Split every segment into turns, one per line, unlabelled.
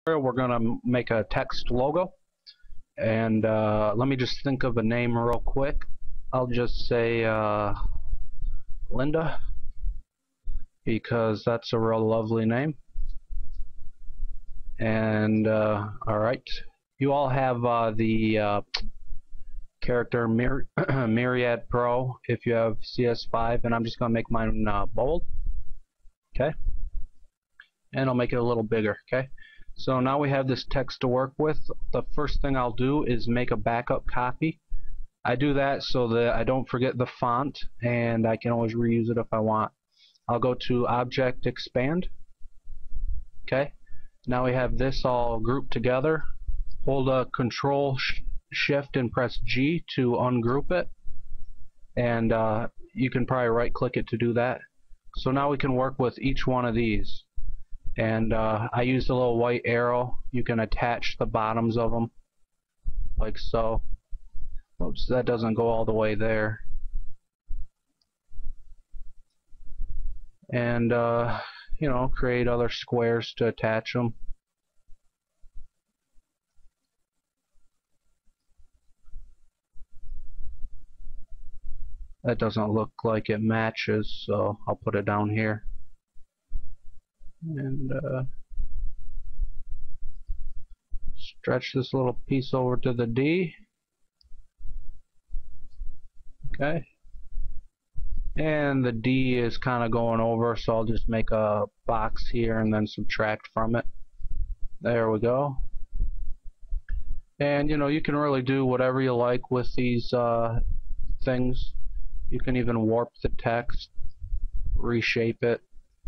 we're going to make a text logo, and let me just think of a name real quick. I'll just say Linda, because that's a real lovely name. And alright, you all have the character Myriad Pro if you have CS5, and I'm just going to make mine bold. Okay, and I'll make it a little bigger. Okay, so now we have this text to work with. The first thing I'll do is make a backup copy. I do that so that I don't forget the font, and I can always reuse it if I want. I'll go to Object, Expand. Okay, now we have this all grouped together. Hold a Control Shift and press G to ungroup it, and you can probably right click it to do that. So now we can work with each one of these, and I used a little white arrow. You can attach the bottoms of them like so. Oops, that doesn't go all the way there. And you know, create other squares to attach them. That doesn't look like it matches, so I'll put it down here. And stretch this little piece over to the D. Okay. And the D is kind of going over, so I'll just make a box here and then subtract from it. There we go. And you know, you can really do whatever you like with these things. You can even warp the text, reshape it,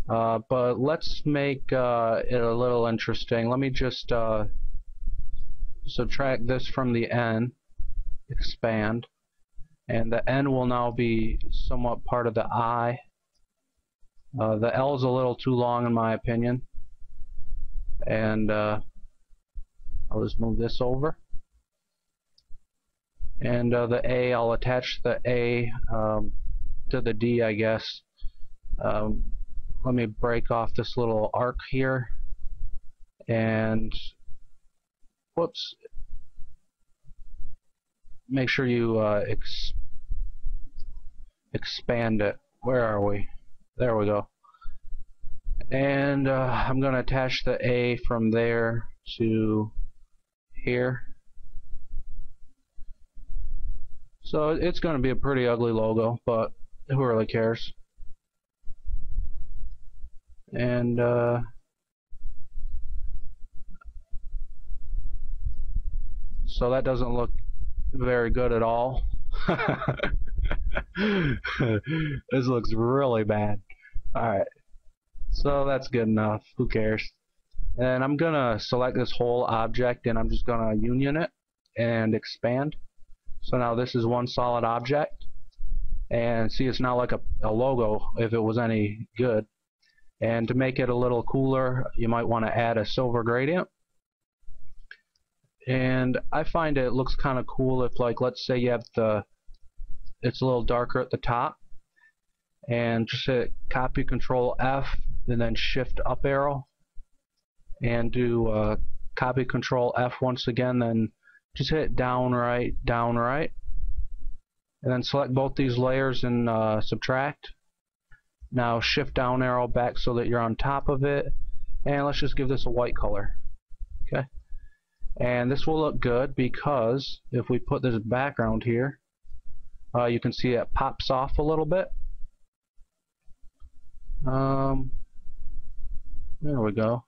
but let's make it a little interesting. Let me just subtract this from the N, expand, and the N will now be somewhat part of the I. The L is a little too long in my opinion, and I'll just move this over. And the A, I'll attach the A to the D, I guess. Let me break off this little arc here, and whoops, make sure you expand it. Where are we? There we go. And I'm going to attach the A from there to here. So it's going to be a pretty ugly logo, but who really cares? And so that doesn't look very good at all. This looks really bad. Alright, so that's good enough. Who cares? And I'm gonna select this whole object, and I'm just gonna union it and expand. So now this is one solid object, and see, it's not like a logo if it was any good. And to make it a little cooler, you might want to add a silver gradient. And I find it looks kind of cool if, like, let's say you have it's a little darker at the top, and just hit copy Control F and then Shift up arrow, and do copy Control F once again, then just hit down right, and then select both these layers and subtract. Now shift down arrow back so that you're on top of it, and let's just give this a white color. Okay, and this will look good because if we put this background here, you can see it pops off a little bit. There we go.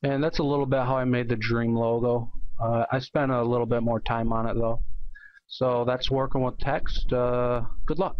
And that's a little bit how I made the dream logo. I spent a little bit more time on it though. So that's working with text. Good luck.